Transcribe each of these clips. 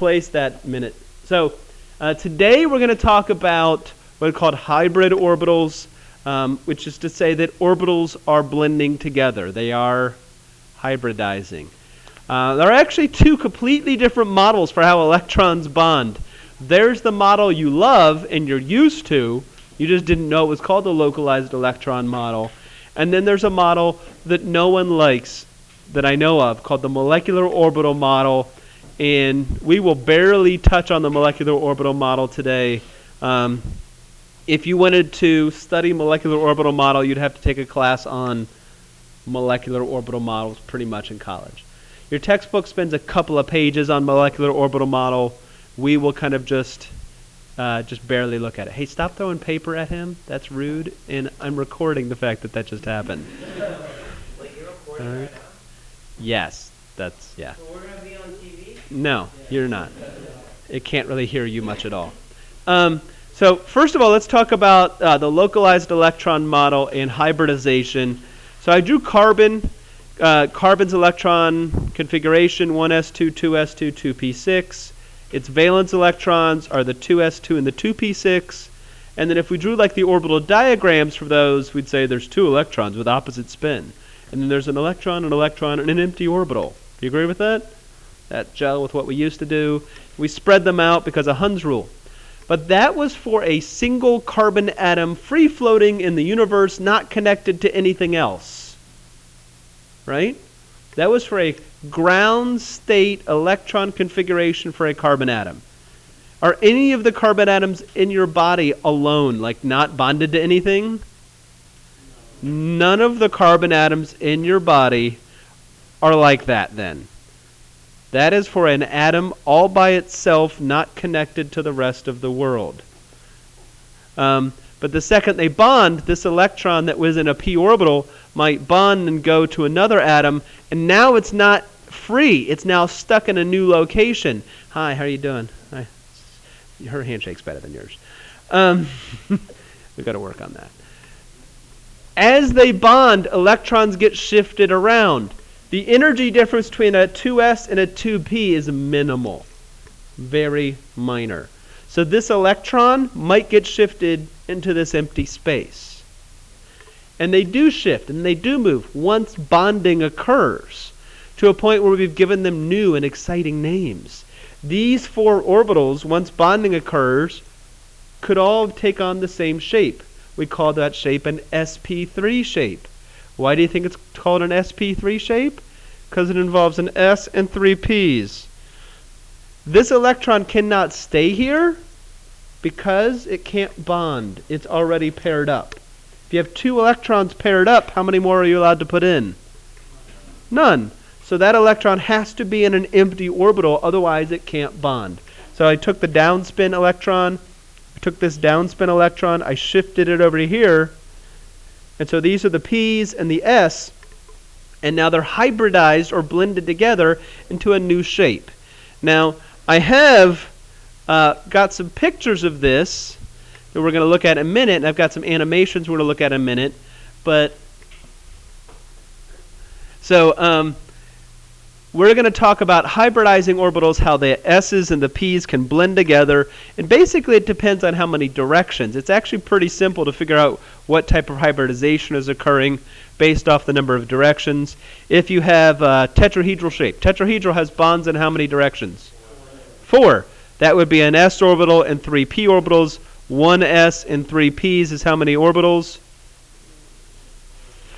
place that minute. So today we're going to talk about what are called hybrid orbitals, which is to say that orbitals are blending together. They are hybridizing. There are actually two completely different models for how electrons bond. There's the model you love and you're used to. You just didn't know it was called the localized electron model. And then there's a model that no one likes that I know of called the molecular orbital model. And we will barely touch on the molecular orbital model today. If you wanted to study molecular orbital model, you'd have to take a class on molecular orbital models pretty much in college. Your textbook spends a couple of pages on molecular orbital model. We will kind of just barely look at it. Hey, stop throwing paper at him. That's rude. And I'm recording the fact that just happened. Wait, you're recording right now? Yes, that's, yeah. So we're going to be on TV? No, you're not. It can't really hear you much at all. So first of all, let's talk about the localized electron model and hybridization. So I drew carbon's electron configuration, 1s2, 2s2, 2p6. Its valence electrons are the 2s2 and the 2p6. And then if we drew like the orbital diagrams for those, we'd say there's two electrons with opposite spin. And then there's an electron, and an empty orbital. Do you agree with that? That gel with what we used to do. We spread them out because of Hund's rule. But that was for a single carbon atom free floating in the universe, not connected to anything else. Right? That was for a ground state electron configuration for a carbon atom. Are any of the carbon atoms in your body alone, like not bonded to anything? None of the carbon atoms in your body are like that then. That is for an atom all by itself, not connected to the rest of the world. But the second they bond, this electron that was in a p orbital might bond and go to another atom, and now it's not free. It's now stuck in a new location. Hi, how are you doing? Hi. Her handshake's better than yours. We've got to work on that. As they bond, electrons get shifted around. The energy difference between a 2s and a 2p is minimal, very minor. So this electron might get shifted into this empty space. And they do shift and they do move once bonding occurs to a point where we've given them new and exciting names. These four orbitals, once bonding occurs, could all take on the same shape. We call that shape an sp3 shape. Why do you think it's called an sp3 shape? Because it involves an s and three p's. This electron cannot stay here because it can't bond. It's already paired up. If you have two electrons paired up, how many more are you allowed to put in? None. So that electron has to be in an empty orbital, otherwise it can't bond. So I took the downspin electron, I shifted it over to here, and so these are the p's and the s, and now they're hybridized or blended together into a new shape. Now, I have got some pictures of this that we're going to look at in a minute, and I've got some animations we're going to look at in a minute. But so we're going to talk about hybridizing orbitals, how the s's and the p's can blend together, and basically it depends on how many directions. It's actually pretty simple to figure out what type of hybridization is occurring based off the number of directions. If you have a tetrahedral shape, tetrahedral has bonds in how many directions? 4. That would be an s orbital and 3 p orbitals. 1 s and 3 p's is how many orbitals?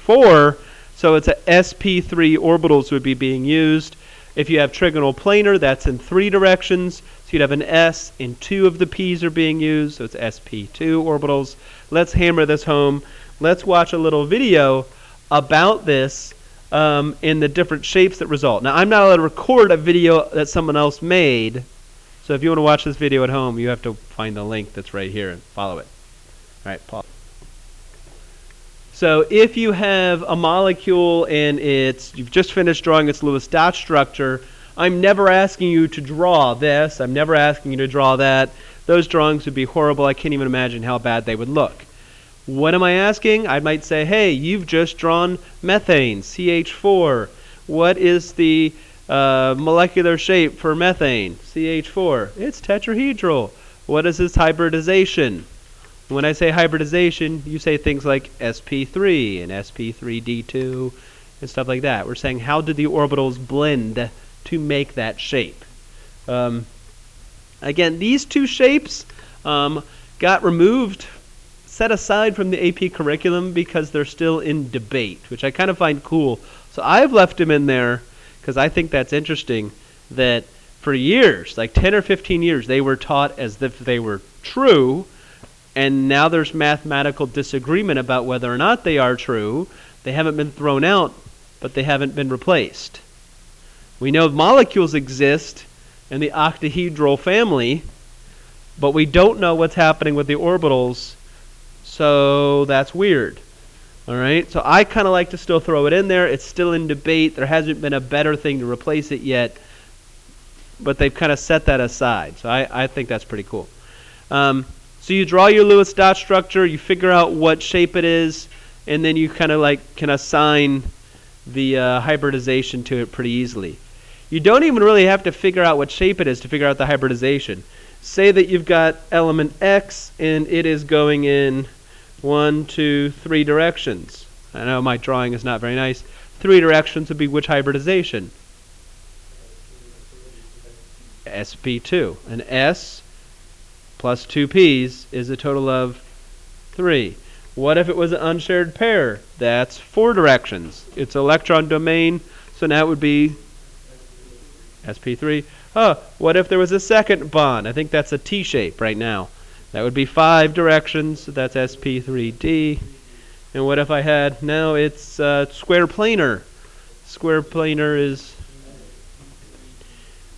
4. So it's a sp3 orbitals would be being used. If you have trigonal planar, that's in 3 directions. So you'd have an s and 2 of the p's are being used. So it's sp2 orbitals. Let's hammer this home. Let's watch a little video about this in the different shapes that result. Now, I'm not allowed to record a video that someone else made. So if you want to watch this video at home, you have to find the link that's right here and follow it. All right, pause. So if you have a molecule and you've just finished drawing its Lewis dot structure, I'm never asking you to draw this. I'm never asking you to draw that. Those drawings would be horrible. I can't even imagine how bad they would look. What am I asking? I might say, hey, you've just drawn methane, CH4. What is the Molecular shape for methane, CH4. It's tetrahedral. What is this hybridization? When I say hybridization, you say things like sp3 and sp3d2 and stuff like that. We're saying how did the orbitals blend to make that shape? Again, these two shapes got removed, set aside from the AP curriculum because they're still in debate, which I kind of find cool. So I've left them in there because I think that's interesting, that for years, like 10 or 15 years, they were taught as if they were true, and now there's mathematical disagreement about whether or not they are true. They haven't been thrown out, but they haven't been replaced. We know molecules exist in the octahedral family, but we don't know what's happening with the orbitals, so that's weird. All right, so I kind of like to still throw it in there. It's still in debate. There hasn't been a better thing to replace it yet, but they've kind of set that aside. So I think that's pretty cool. So you draw your Lewis dot structure, you figure out what shape it is, and then you kind of like can assign the hybridization to it pretty easily. You don't even really have to figure out what shape it is to figure out the hybridization. Say that you've got element X and it is going in 1, 2, 3 directions. I know my drawing is not very nice. 3 directions would be which hybridization? sp2. An S plus 2 p's is a total of 3. What if it was an unshared pair? That's 4 directions. It's electron domain, so now it would be sp3. Oh, what if there was a second bond? I think that's a T shape right now. That would be 5 directions, so that's sp3d. And what if I had, now it's square planar. Square planar is,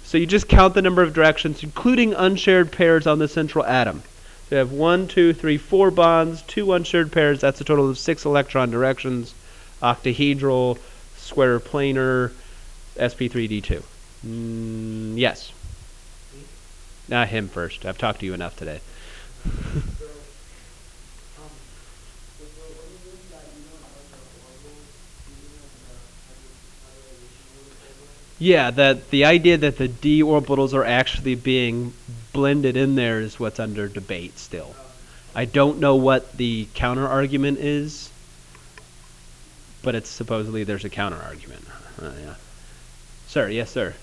so you just count the number of directions, including unshared pairs on the central atom. So you have 1, 2, 3, 4 bonds, 2 unshared pairs, that's a total of 6 electron directions. Octahedral, square planar, sp3d2. Yes. Not him first. I've talked to you enough today. Yeah, that the idea that the d orbitals are actually being blended in there is what's under debate still. I don't know what the counter argument is, but it's supposedly there's a counter argument. Yeah. Sir, yes, sir.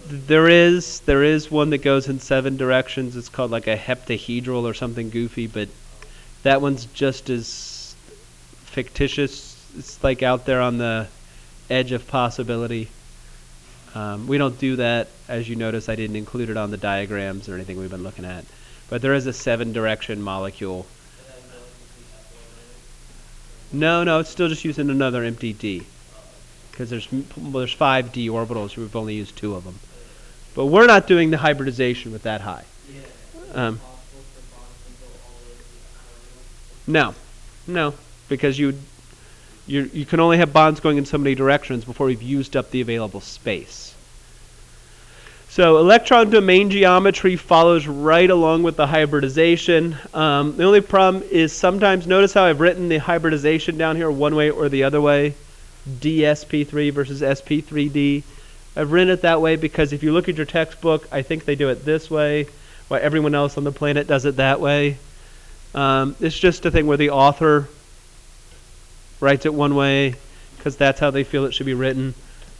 There is one that goes in 7 directions. It's called like a heptahedral or something goofy, but that one's just as fictitious. It's like out there on the edge of possibility. We don't do that. As you notice, I didn't include it on the diagrams or anything we've been looking at. But there is a 7-direction molecule. No, it's still just using another empty D. Because there's 5 d orbitals. We've only used 2 of them. But we're not doing the hybridization with that high. No, because you can only have bonds going in so many directions before we've used up the available space. So electron domain geometry follows right along with the hybridization. The only problem is sometimes, notice how I've written the hybridization down here one way or the other way. dsp3 versus sp3d. I've written it that way because if you look at your textbook, I think they do it this way, while everyone else on the planet does it that way. It's just a thing where the author writes it one way because that's how they feel it should be written.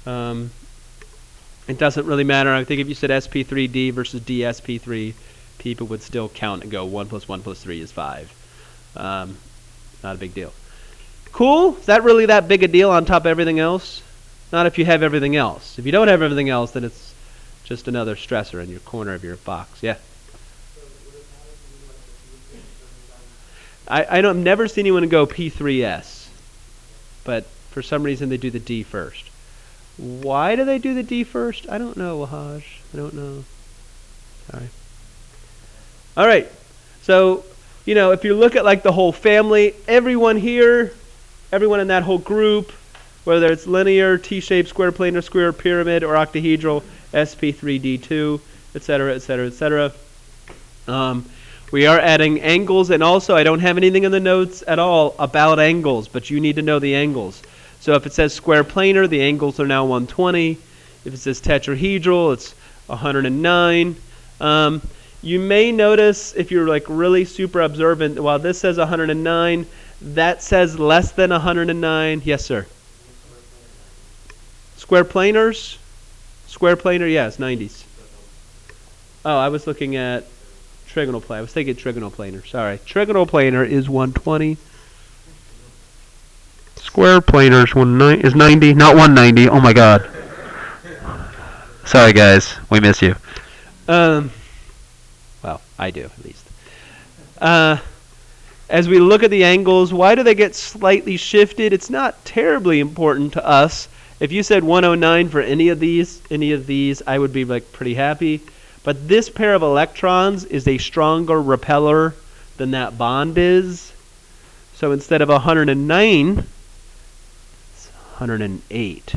It doesn't really matter. I think if you said sp3d versus dsp3, people would still count and go 1 plus 1 plus 3 is 5. Not a big deal. Cool? Is that really that big a deal on top of everything else? Not if you have everything else. If you don't have everything else, then it's just another stressor in your corner of your box. Yeah? I've never seen anyone go P3S, but for some reason they do the D first. Why do they do the D first? I don't know, Wahaj. I don't know. Sorry. All right. So, if you look at like the whole family, everyone here, everyone in that whole group, whether it's linear, T-shaped, square planar, square pyramid, or octahedral, sp3d2, etc., etc., etc. We are adding angles, and also I don't have anything in the notes at all about angles, but you need to know the angles. So if it says square planar, the angles are now 120. If it says tetrahedral, it's 109. You may notice, if you're like really super observant, while this says 109, that says less than 109. Yes, sir. Square planars? Square planar, yes, 90s. Oh, I was looking at trigonal planar. I was thinking trigonal planar. Sorry. Trigonal planar is 120. Square planar is 90, not 190. Oh my God. Sorry, guys. We miss you. Well, I do, at least. As we look at the angles, why do they get slightly shifted? It's not terribly important to us. If you said 109 for any of these, I would be like pretty happy. But this pair of electrons is a stronger repeller than that bond is. So instead of 109, it's 108.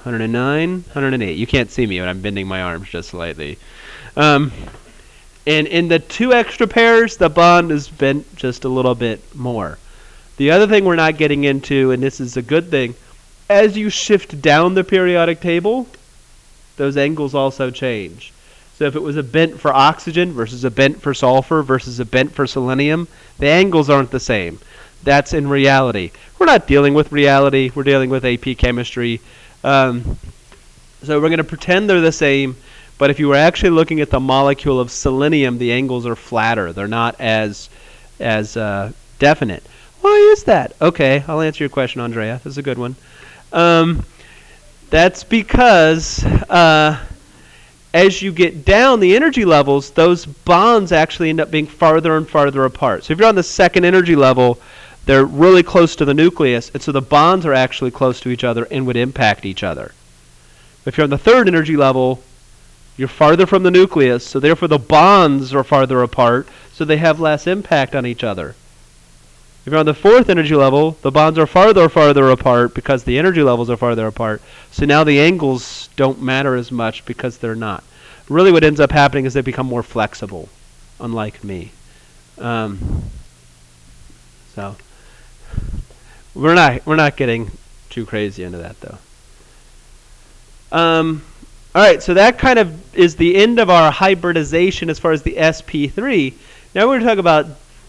109, 108. You can't see me, but I'm bending my arms just slightly. And in the two extra pairs, the bond is bent just a little bit more. The other thing we're not getting into, and this is a good thing, as you shift down the periodic table, those angles also change. So if it was a bent for oxygen versus a bent for sulfur versus a bent for selenium, the angles aren't the same. That's in reality. We're not dealing with reality. We're dealing with AP chemistry. So we're going to pretend they're the same, but if you were actually looking at the molecule of selenium, the angles are flatter. They're not as definite. Why is that? Okay, I'll answer your question, Andrea. This is a good one. That's because as you get down the energy levels, those bonds actually end up being farther and farther apart. So if you're on the second energy level, they're really close to the nucleus, and so the bonds are actually close to each other and would impact each other. If you're on the third energy level, you're farther from the nucleus, so therefore the bonds are farther apart, so they have less impact on each other. If you're on the fourth energy level, the bonds are farther apart because the energy levels are farther apart, so now the angles don't matter as much because they're not. Really what ends up happening is they become more flexible, unlike me. So we're not getting too crazy into that though. All right, so that kind of is the end of our hybridization as far as the sp3. Now we're going to talk about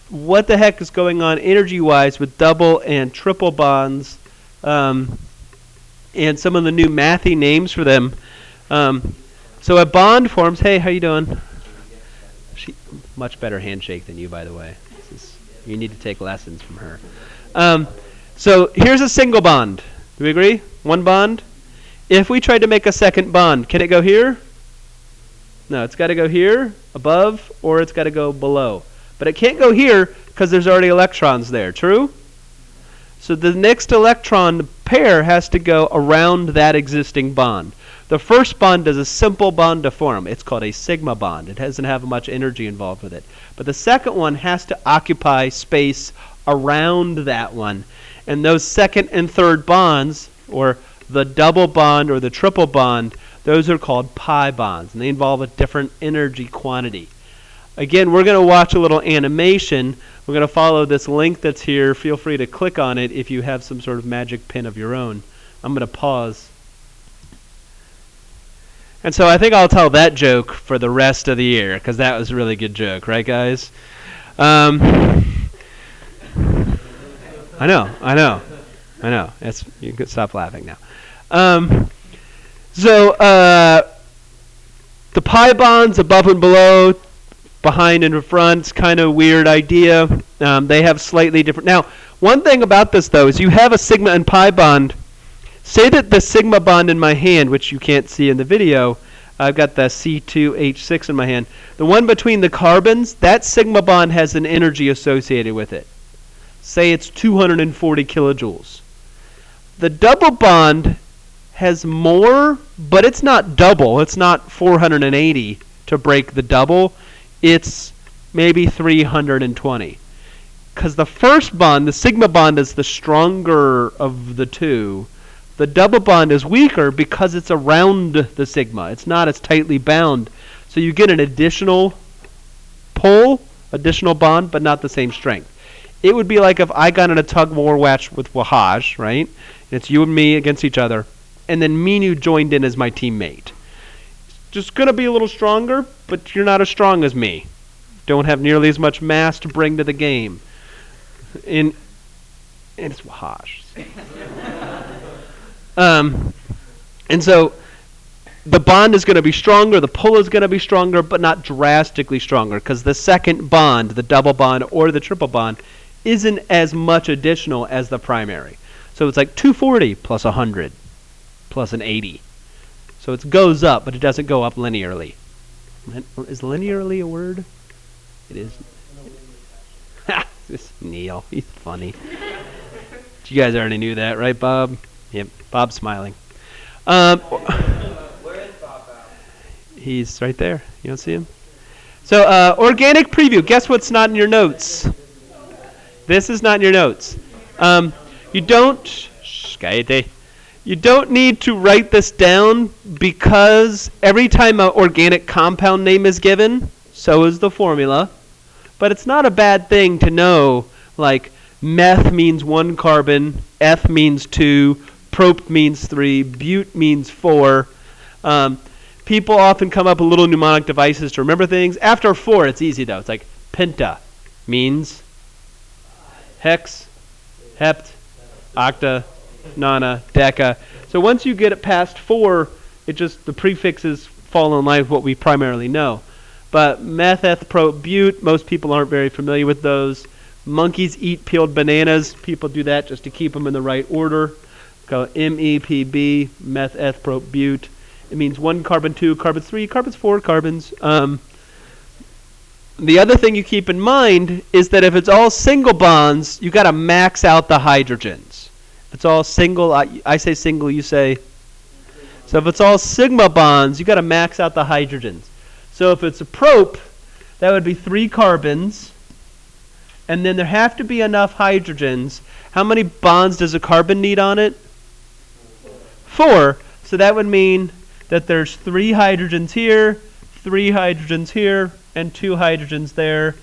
what the heck is going on energy-wise with double and triple bonds, and some of the new mathy names for them. So a bond forms. Hey, how you doing? Much better handshake than you, by the way. You need to take lessons from her. So here's a single bond. Do we agree? One bond. If we tried to make a second bond, can it go here? No, it's got to go here, above, or it's got to go below. But it can't go here because there's already electrons there. True? So the next electron pair has to go around that existing bond. The first bond is a simple bond to form. It's called a sigma bond. It doesn't have much energy involved with it. But the second one has to occupy space around that one. And those second and third bonds, or the double bond or the triple bond, those are called pi bonds. And they involve a different energy quantity. Again, we're going to watch a little animation. We're going to follow this link that's here. Feel free to click on it if you have some sort of magic pin of your own. I'm going to pause. And so I think I'll tell that joke for the rest of the year, because that was a really good joke, right, guys? I know. You can stop laughing now. So the pi bonds above and below, behind and in front, it's kind of a weird idea. They have slightly different. Now, one thing about this, though, is you have a sigma and pi bond. Say that the sigma bond in my hand, which you can't see in the video, I've got the C2H6 in my hand. The one between the carbons, that sigma bond has an energy associated with it. Say it's 240 kilojoules. The double bond has more, but it's not double. It's not 480 to break the double. It's maybe 320. Because the first bond, the sigma bond, is the stronger of the two. The double bond is weaker because it's around the sigma. It's not as tightly bound. So you get an additional pull, additional bond, but not the same strength. It would be like if I got in a tug-of-war match with Wahaj, right? And it's you and me against each other, and then Minu joined in as my teammate. Just going to be a little stronger, but you're not as strong as me. Don't have nearly as much mass to bring to the game. And it's Wahaj. And so the bond is going to be stronger, the pull is going to be stronger, but not drastically stronger, because the second bond, the double bond or the triple bond, isn't as much additional as the primary. So it's like 240 plus 100 plus an 80. So it goes up, but it doesn't go up linearly. Is linearly a word? It is. This Neil, he's funny. You guys already knew that, right, Bob? Yep, Bob's smiling. Where is Bob out? He's right there. You don't see him? So, organic preview. Guess what's not in your notes? This is not in your notes. You don't need to write this down because every time an organic compound name is given, so is the formula. But it's not a bad thing to know, like meth means 1 carbon, eth means 2, prop means 3, bute means 4. People often come up with little mnemonic devices to remember things. After 4, it's easy though. It's like penta means hex, hept, octa, nona, deca. So once you get it past 4, it just the prefixes fall in line with what we primarily know. But meth, eth, prop, bute, most people aren't very familiar with those. Monkeys eat peeled bananas. People do that just to keep them in the right order. Go MEPB, meth, eth, prop, bute. It means 1 carbon, 2 carbons, 3 carbons, 4 carbons. The other thing you keep in mind is that if it's all single bonds, you got to max out the hydrogens. If it's all single, I say single, you say. So if it's all sigma bonds, you got to max out the hydrogens. So if it's a prop, that would be 3 carbons, and then there have to be enough hydrogens. How many bonds does a carbon need on it? 4. So that would mean that there's 3 hydrogens here, 3 hydrogens here, and 2 hydrogens there.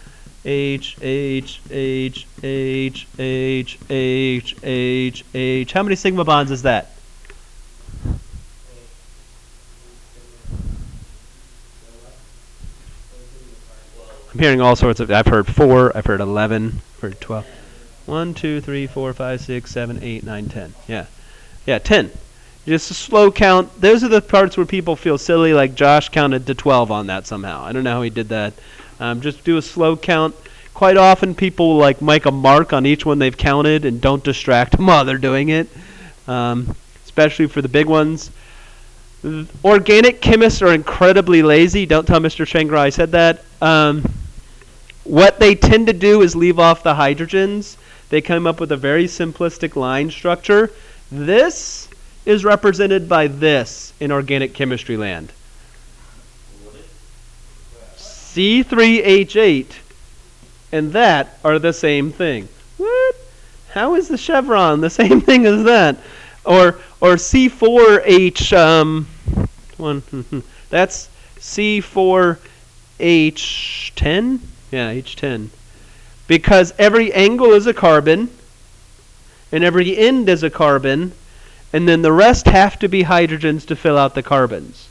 H, H, H, H, H, H, H, H. How many sigma bonds is that? I'm hearing all sorts of, I've heard 4, I've heard 11, I've heard 12. 1, 2, 3, 4, 5, 6, 7, 8, 9, 10. Yeah. Yeah, 10. Just a slow count. Those are the parts where people feel silly, like Josh counted to 12 on that somehow. I don't know how he did that. Just do a slow count. Quite often people will like make a mark on each one they've counted and don't distract them while they're doing it, especially for the big ones. Organic chemists are incredibly lazy. Don't tell Mr. Shangri I said that. What they tend to do is leave off the hydrogens. They come up with a very simplistic line structure. This is represented by this in organic chemistry land. C3H8 and that are the same thing. What? How is the chevron the same thing as that? Or C4H that's C4H10? Yeah, H10. Because every angle is a carbon and every end is a carbon, and then the rest have to be hydrogens to fill out the carbons.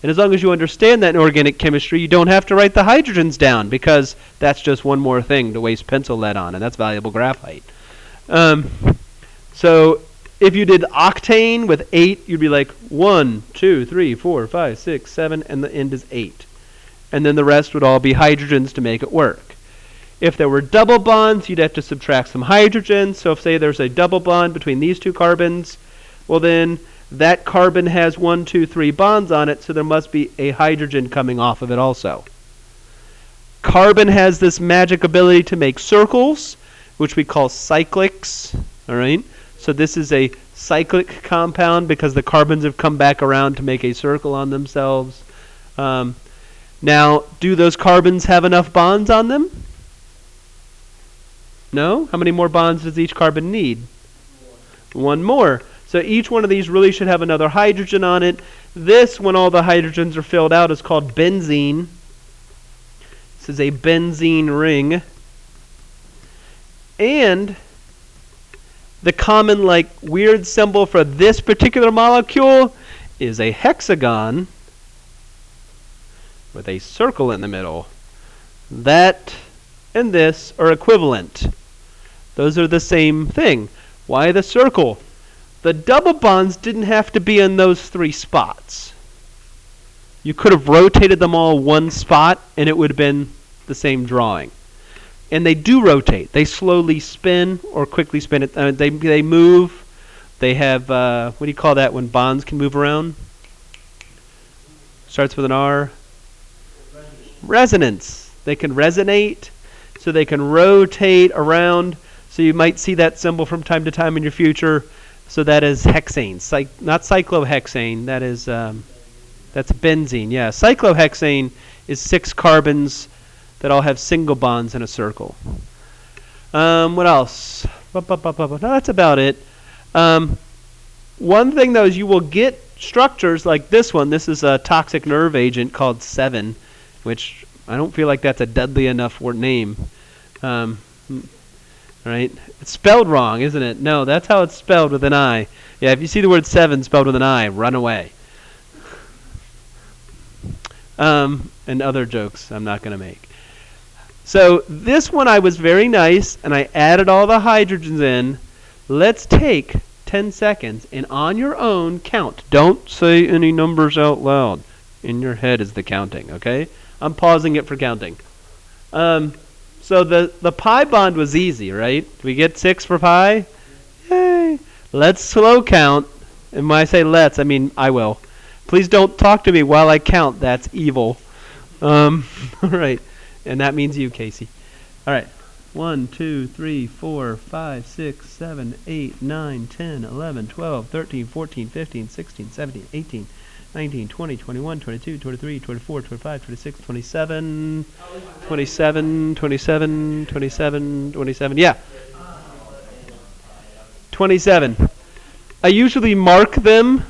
And as long as you understand that in organic chemistry, you don't have to write the hydrogens down, because that's just one more thing to waste pencil lead on, and that's valuable graphite. So if you did octane with 8, you'd be like 1, 2, 3, 4, 5, 6, 7, and the end is 8. And then the rest would all be hydrogens to make it work. If there were double bonds, you'd have to subtract some hydrogens. So if, say, there's a double bond between these 2 carbons, well then that carbon has 1, 2, 3 bonds on it, so there must be a hydrogen coming off of it also. Carbon has this magic ability to make circles, which we call cyclics. All right? So this is a cyclic compound because the carbons have come back around to make a circle on themselves. Now, do those carbons have enough bonds on them? No? How many more bonds does each carbon need? 1 more. So each one of these really should have another hydrogen on it. This, when all the hydrogens are filled out, is called benzene. This is a benzene ring. And the common, like, weird symbol for this particular molecule is a hexagon with a circle in the middle. That and this are equivalent. Those are the same thing. Why the circle? The double bonds didn't have to be in those 3 spots. You could have rotated them all one spot and it would have been the same drawing. And they do rotate. They slowly spin or quickly spin it. They move. They have, what do you call that when bonds can move around? Starts with an R. Resonance. They can resonate, so they can rotate around. So you might see that symbol from time to time in your future. So that is hexane, not cyclohexane. That is that's benzene. Yeah, cyclohexane is 6 carbons that all have single bonds in a circle. What else? No, that's about it. One thing though is you will get structures like this one. This is a toxic nerve agent called 7, which I don't feel like that's a deadly enough name. Right? It's spelled wrong, isn't it? No, that's how it's spelled with an I. Yeah, if you see the word 7 spelled with an I, run away. And other jokes I'm not going to make. So this one I was very nice, and I added all the hydrogens in. Let's take 10 seconds, and on your own, count. Don't say any numbers out loud. In your head is the counting, okay? I'm pausing it for counting. So the pi bond was easy, right? We get 6 for pi? Yay! Let's slow count. And when I say let's, I mean I will. Please don't talk to me while I count. That's evil. All right. And that means you, Casey. All right. 1, 2, 3, 4, 5, 6, 7, 8, 9, 10, 11, 12, 13, 14, 15, 16, 17, 18, 19, 20, 21, 22, 23, 24, 25, 26, 27, 27, 27, 27, 27. Yeah. 27. I usually mark them,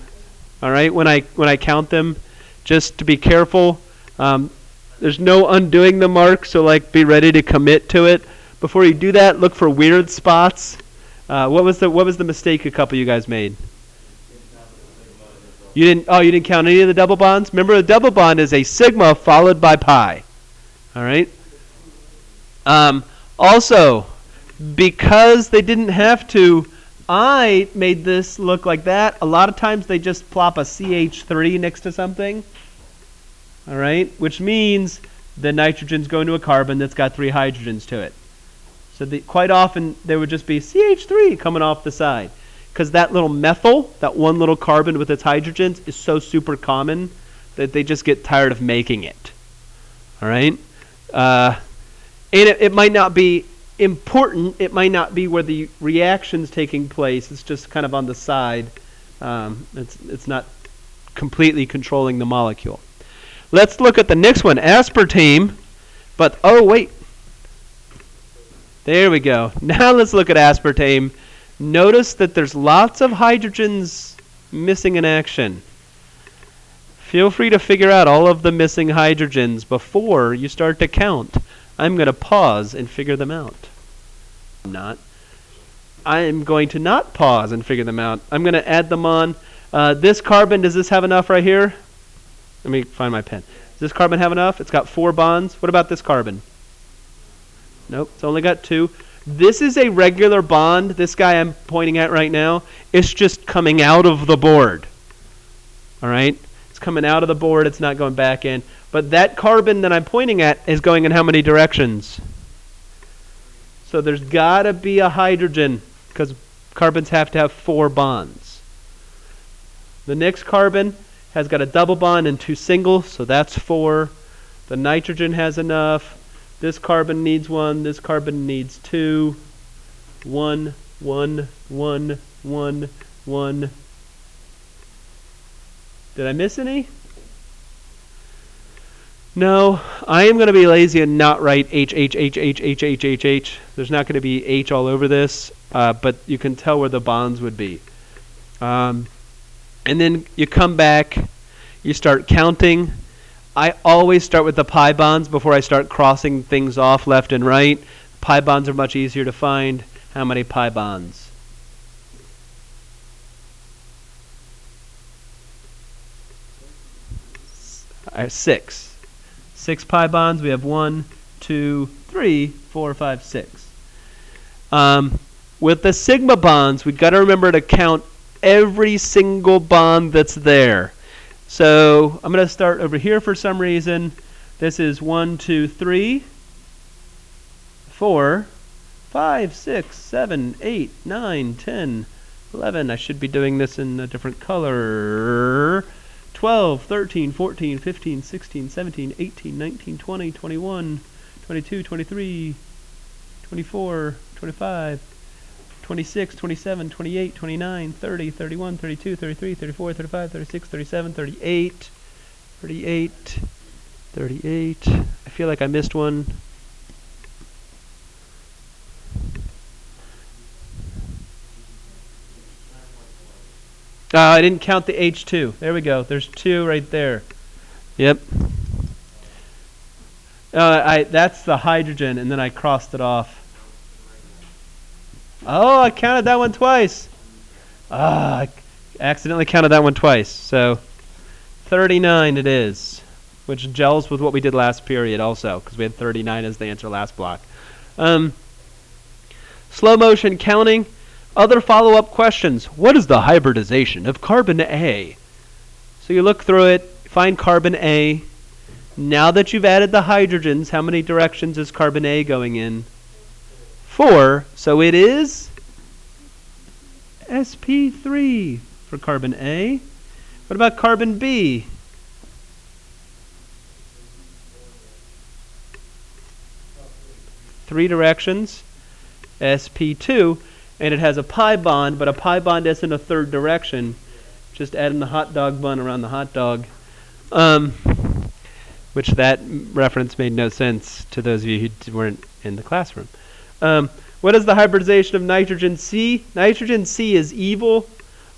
all right, when I count them, just to be careful. There's no undoing the mark, so like be ready to commit to it. Before you do that, look for weird spots. What was the mistake a couple of you guys made? You didn't count any of the double bonds? Remember, a double bond is a sigma followed by pi. All right? Also, because they didn't have to, I made this look like that. A lot of times they just plop a CH3 next to something. All right? Which means the nitrogen's going to a carbon that's got 3 hydrogens to it. So quite often there would just be CH3 coming off the side. Because that little methyl, that one little carbon with its hydrogens, is so super common that they just get tired of making it. All right? And it might not be important. It might not be where the reaction's taking place. It's just kind of on the side. It's not completely controlling the molecule. Let's look at the next one, aspartame. But, oh, wait. There we go. Now let's look at aspartame. Notice that there's lots of hydrogens missing in action. Feel free to figure out all of the missing hydrogens before you start to count. I'm going to pause and figure them out. I'm going to not pause and figure them out. I'm going to add them on. This carbon, does this have enough right here? Let me find my pen. Does this carbon have enough? It's got 4 bonds. What about this carbon? Nope, it's only got 2. This is a regular bond. This guy I'm pointing at right now, it's just coming out of the board. All right? It's coming out of the board. It's not going back in. But that carbon that I'm pointing at is going in how many directions? So there's got to be a hydrogen because carbons have to have 4 bonds. The next carbon has got a double bond and 2 singles, so that's 4. The nitrogen has enough. This carbon needs 1. This carbon needs 2. 1, 1, 1, 1, 1. Did I miss any? No. I am going to be lazy and not write H, H, H, H, H, H, H, H. There's not going to be H all over this, but you can tell where the bonds would be. And then you come back. You start counting. I always start with the pi bonds before I start crossing things off left and right. Pi bonds are much easier to find. How many pi bonds? Six. 6 pi bonds. We have 1, 2, 3, 4, 5, 6. With the sigma bonds, we've got to remember to count every single bond that's there. So I'm going to start over here for some reason. This is 1, 2, 3, 4, 5, 6, 7, 8, 9, 10, 11. I should be doing this in a different color. 12, 13, 14, 15, 16, 17, 18, 19, 20, 21, 22, 23, 24, 25, 26, 27, 28, 29, 30, 31, 32, 33, 34, 35, 36, 37, 38, 38, 38. I feel like I missed one. I didn't count the H2. There we go. There's 2 right there. Yep. That's the hydrogen, and then I crossed it off. Oh, I counted that one twice. I accidentally counted that one twice. So 39 it is, which gels with what we did last period also, because we had 39 as the answer last block. Slow motion counting. Other follow-up questions. What is the hybridization of carbon A? So you look through it, find carbon A. Now that you've added the hydrogens, how many directions is carbon A going in? 4. So it is sp3 for carbon A. What about carbon B? Three directions, sp2. And it has a pi bond, but a pi bond isn't a third direction. Just adding the hot dog bun around the hot dog. Which that reference made no sense to those of you who weren't in the classroom. What is the hybridization of nitrogen C? Nitrogen C is evil.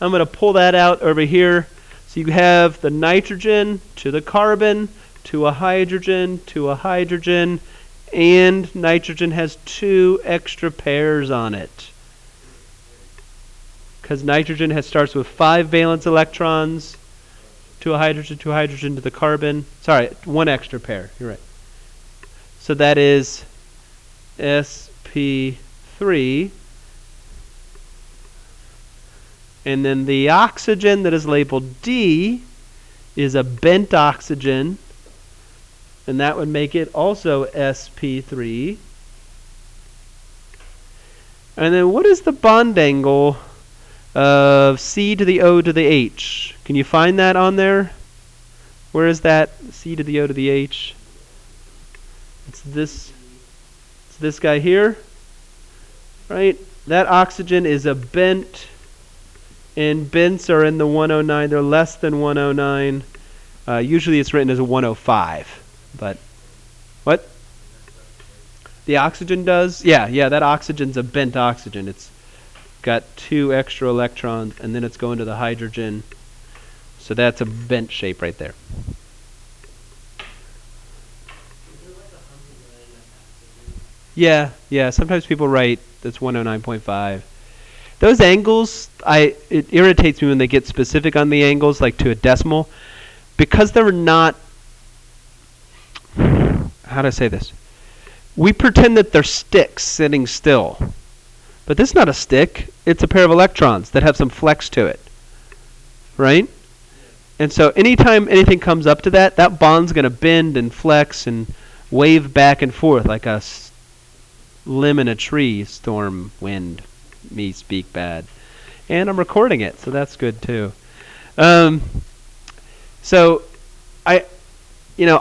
I'm going to pull that out over here. So you have the nitrogen to the carbon, to a hydrogen, to a hydrogen, and nitrogen has 2 extra pairs on it. Because nitrogen starts with 5 valence electrons to a hydrogen, to the carbon. Sorry, 1 extra pair. You're right. So that is sp3. And then the oxygen that is labeled D is a bent oxygen. And that would make it also sp3. And then what is the bond angle of C to the O to the H? Can you find that on there? Where is that? C to the O to the H. It's this guy here. Right? That oxygen is a bent, and bents are in the 109. They're less than 109. Usually it's written as a 105. But what? The oxygen does? Yeah, that oxygen's a bent oxygen. It's got 2 extra electrons, and then it's going to the hydrogen. So that's a bent shape right there. Yeah. Sometimes people write that's 109.5. Those angles, it irritates me when they get specific on the angles, like to a decimal, because they're not. How do I say this? We pretend that they're sticks sitting still. But this is not a stick. It's a pair of electrons that have some flex to it. Right? And so anytime anything comes up to that, that bond's going to bend and flex and wave back and forth like a limb in a tree, storm, wind, me speak bad. And I'm recording it, so that's good too. So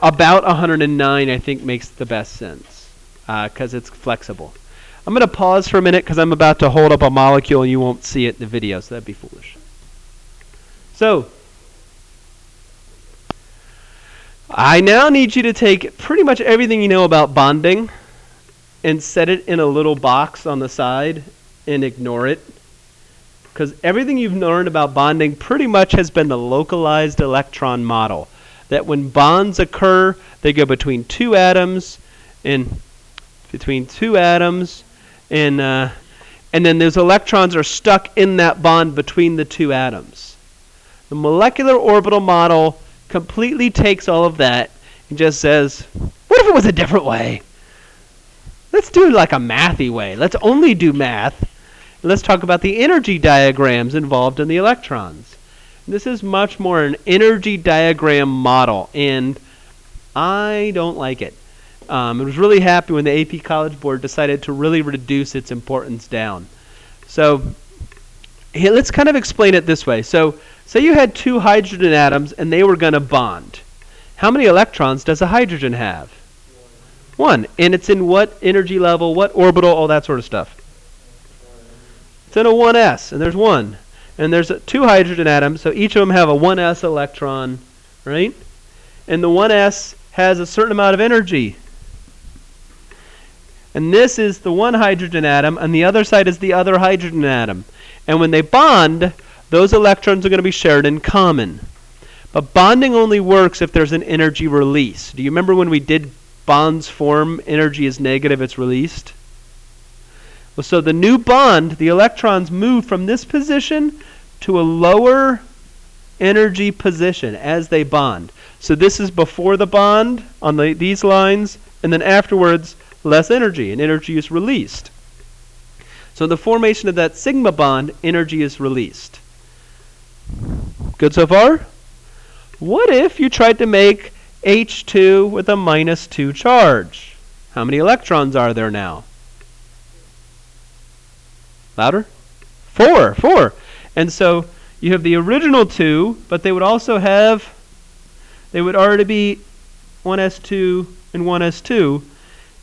about 109 I think makes the best sense because it's flexible. I'm going to pause for a minute because I'm about to hold up a molecule and you won't see it in the video, so that'd be foolish. So, I now need you to take pretty much everything you know about bonding and set it in a little box on the side and ignore it. Because everything you've learned about bonding pretty much has been the localized electron model. that when bonds occur, they go between two atoms, and then those electrons are stuck in that bond between the two atoms. The molecular orbital model completely takes all of that and just says, what if it was a different way? Let's do it like a mathy way. Let's only do math. Let's talk about the energy diagrams involved in the electrons. This is much more an energy diagram model, and I don't like it. I was really happy when the AP College Board decided to really reduce its importance down. So here, let's kind of explain it this way. So say you had two hydrogen atoms and they were going to bond. How many electrons does a hydrogen have? One. And it's in what energy level, what orbital, all that sort of stuff? It's in a 1s, and there's one. And there's two hydrogen atoms, so each of them have a 1s electron, right? And the 1s has a certain amount of energy. And this is the one hydrogen atom, and the other side is the other hydrogen atom. And when they bond, those electrons are going to be shared in common. But bonding only works if there's an energy release. Do you remember when we did bonds form, energy is negative, it's released? Well, so the new bond, the electrons move from this position to a lower energy position as they bond. So this is before the bond on these lines, and then afterwards, less energy, and energy is released. So in the formation of that sigma bond, energy is released. Good so far? What if you tried to make H2 with a -2 charge? How many electrons are there now? Louder? Four. And so you have the original two, but they would already be 1s2 and 1s2.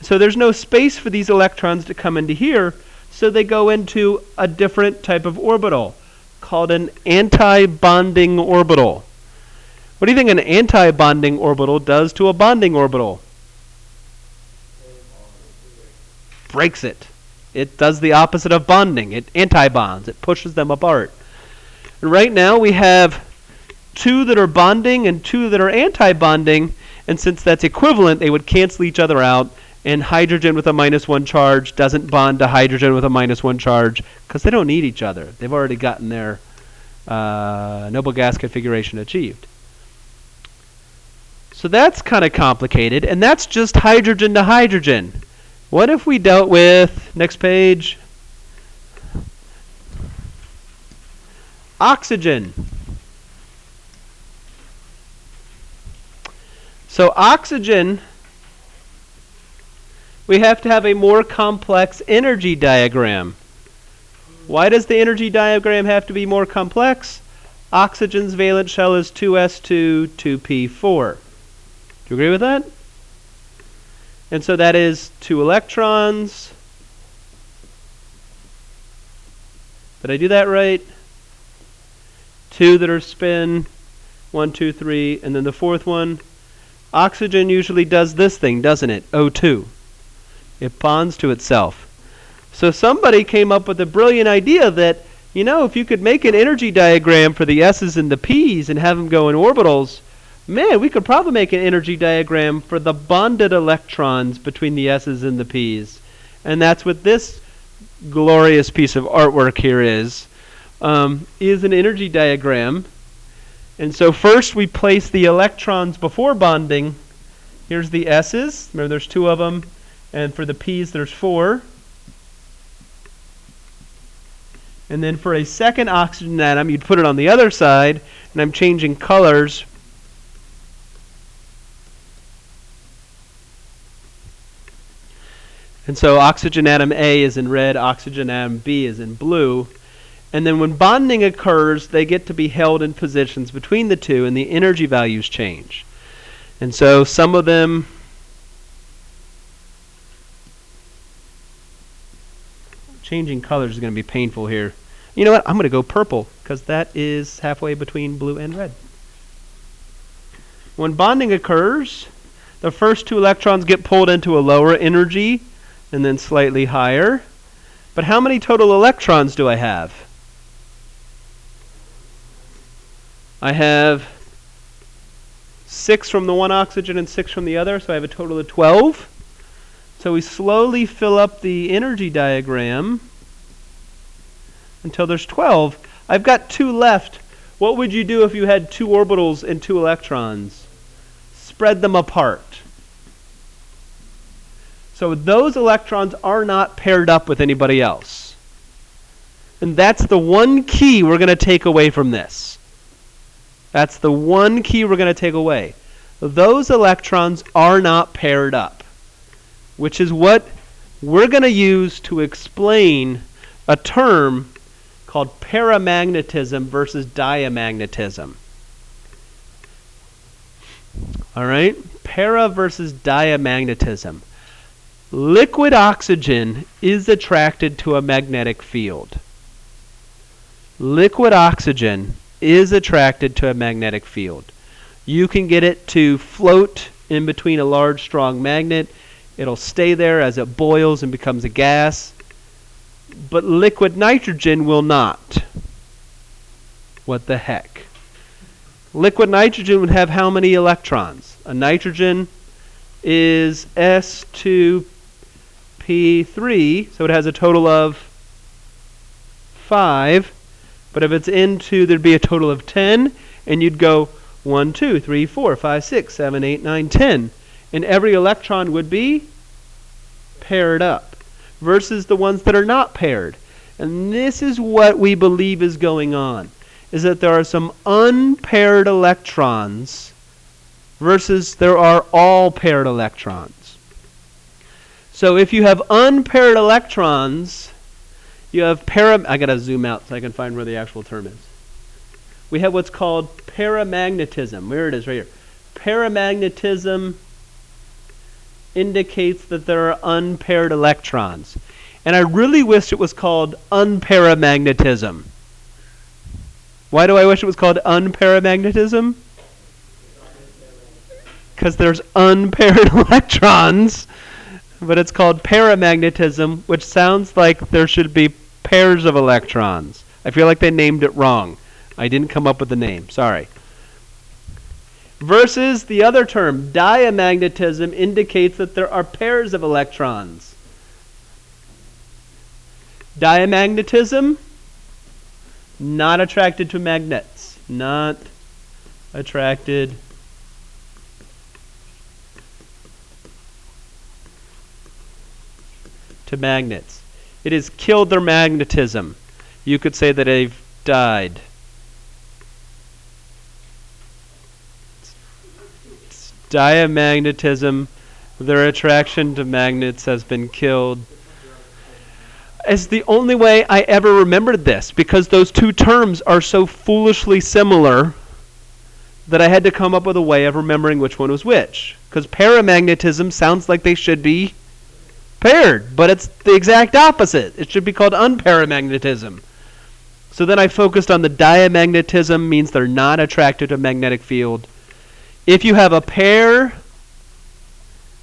So there's no space for these electrons to come into here, so they go into a different type of orbital called an anti-bonding orbital. What do you think an anti-bonding orbital does to a bonding orbital? Breaks it. It does the opposite of bonding. It anti-bonds. It pushes them apart. And right now we have two that are bonding and two that are anti-bonding, and since that's equivalent, they would cancel each other out, and hydrogen with a -1 charge doesn't bond to hydrogen with a -1 charge because they don't need each other. They've already gotten their noble gas configuration achieved. So that's kind of complicated, and that's just hydrogen to hydrogen. What if we dealt with, next page, oxygen? So oxygen, we have to have a more complex energy diagram. Why does the energy diagram have to be more complex? Oxygen's valence shell is 2s2, 2p4. Do you agree with that? And so that is 2 electrons. Did I do that right? 2 that are spin, 1, 2, 3, and then the fourth one. Oxygen usually does this thing, doesn't it? O2. It bonds to itself. So somebody came up with a brilliant idea that, if you could make an energy diagram for the S's and the P's and have them go in orbitals, man, we could probably make an energy diagram for the bonded electrons between the S's and the P's. And that's what this glorious piece of artwork here is an energy diagram. And so first we place the electrons before bonding. Here's the S's. Remember, there's 2 of them. And for the P's, there's 4. And then for a second oxygen atom, you'd put it on the other side. And I'm changing colors. And so oxygen atom A is in red, oxygen atom B is in blue. And then when bonding occurs, they get to be held in positions between the two, and the energy values change. And so some of them, changing colors is going to be painful here. You know what? I'm going to go purple, because that is halfway between blue and red. When bonding occurs, the first 2 electrons get pulled into a lower energy, and then slightly higher. But how many total electrons do I have? I have 6 from the one oxygen and 6 from the other, so I have a total of 12. So we slowly fill up the energy diagram until there's 12. I've got 2 left. What would you do if you had 2 orbitals and 2 electrons? Spread them apart. So those electrons are not paired up with anybody else. And that's the one key we're going to take away from this. That's the one key we're going to take away. Those electrons are not paired up, which is what we're going to use to explain a term called paramagnetism versus diamagnetism. All right? Para versus diamagnetism. Liquid oxygen is attracted to a magnetic field. Liquid oxygen is attracted to a magnetic field. You can get it to float in between a large, strong magnet. It'll stay there as it boils and becomes a gas. But liquid nitrogen will not. What the heck? Liquid nitrogen would have how many electrons? A nitrogen is S2P3, so it has a total of 5. But if it's N2, there'd be a total of 10, and you'd go 1, 2, 3, 4, 5, 6, 7, 8, 9, 10. And every electron would be paired up versus the ones that are not paired. And this is what we believe is going on, is that there are some unpaired electrons versus there are all paired electrons. So if you have unpaired electrons, you have I got to zoom out so I can find where the actual term is. We have what's called paramagnetism. Where it is, right here. Paramagnetism indicates that there are unpaired electrons. And I really wish it was called unparamagnetism. Why do I wish it was called unparamagnetism? Because there's unpaired electrons. But it's called paramagnetism, which sounds like there should be pairs of electrons. I feel like they named it wrong. I didn't come up with the name. Sorry. Versus the other term, diamagnetism, indicates that there are pairs of electrons. Diamagnetism, not attracted to magnets. Not attracted to magnets. It has killed their magnetism. You could say that they've died. Diamagnetism, their attraction to magnets has been killed. It's the only way I ever remembered this, because those two terms are so foolishly similar that I had to come up with a way of remembering which one was which. Because paramagnetism sounds like they should be paired, but it's the exact opposite. It should be called unparamagnetism. So then I focused on the diamagnetism, means they're not attracted to a magnetic field. If you have a pair,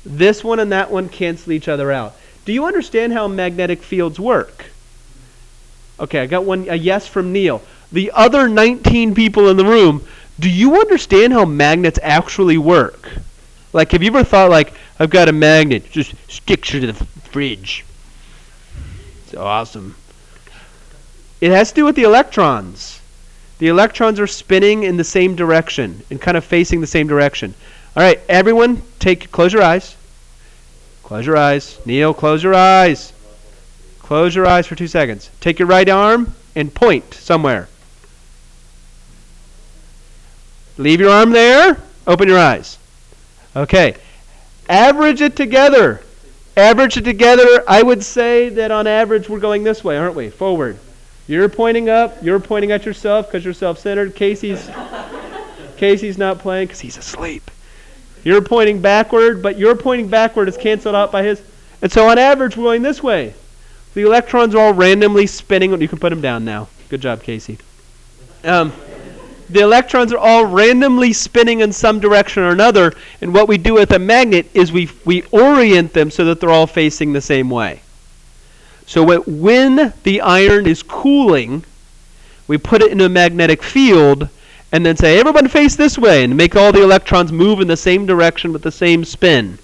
this one and that one cancel each other out. Do you understand how magnetic fields work? Okay, I got a yes from Neil. The other 19 people in the room, do you understand how magnets actually work? Like, have you ever thought, like, I've got a magnet, just sticks to the fridge. It's awesome. It has to do with the electrons. The electrons are spinning in the same direction and kind of facing the same direction. All right, everyone, close your eyes. Close your eyes. Neil, close your eyes. Close your eyes for 2 seconds. Take your right arm and point somewhere. Leave your arm there. Open your eyes. Okay. Average it together. Average it together. I would say that on average we're going this way, aren't we? Forward. You're pointing up. You're pointing at yourself because you're self-centered. Casey's not playing because he's asleep. You're pointing backward, but your pointing backward is canceled out by his. And so on average, we're going this way. The electrons are all randomly spinning. You can put them down now. Good job, Casey. The electrons are all randomly spinning in some direction or another. And what we do with a magnet is we orient them so that they're all facing the same way. So when the iron is cooling, we put it in a magnetic field, and then say, everyone face this way, and make all the electrons move in the same direction with the same spin.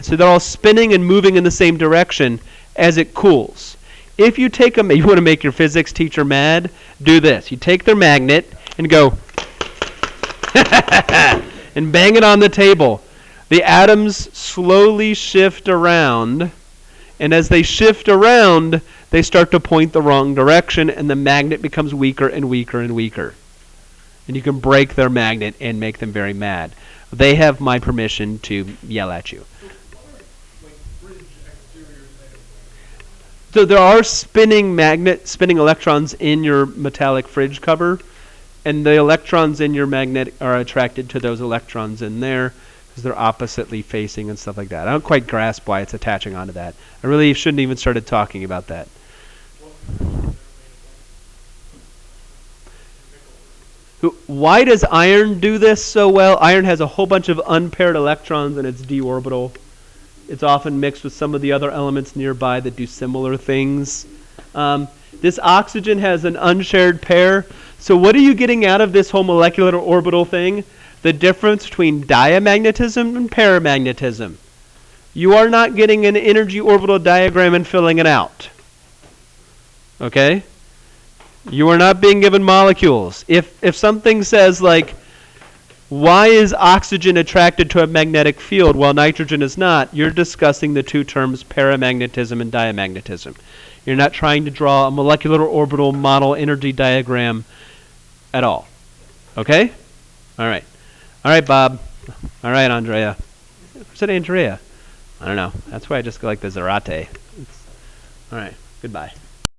So they're all spinning and moving in the same direction as it cools. If you take you want to make your physics teacher mad, do this. You take their magnet and go and bang it on the table. The atoms slowly shift around, and as they shift around, they start to point the wrong direction, and the magnet becomes weaker and weaker and weaker. And you can break their magnet and make them very mad. They have my permission to yell at you. So there are spinning electrons in your metallic fridge cover, and the electrons in your magnet are attracted to those electrons in there because they're oppositely facing and stuff like that. I don't quite grasp why it's attaching onto that. I really shouldn't even started talking about that. Why does iron do this so well? Iron has a whole bunch of unpaired electrons in its d orbital. It's often mixed with some of the other elements nearby that do similar things. This oxygen has an unshared pair. So what are you getting out of this whole molecular orbital thing? The difference between diamagnetism and paramagnetism. You are not getting an energy orbital diagram and filling it out. Okay? You are not being given molecules. If something says like, why is oxygen attracted to a magnetic field while nitrogen is not, you're discussing the two terms paramagnetism and diamagnetism. You're not trying to draw a molecular orbital model energy diagram at all. Okay? All right. All right, Bob. All right, Andrea. Who said Andrea? I don't know. That's why I just like the Zarate. All right. Goodbye.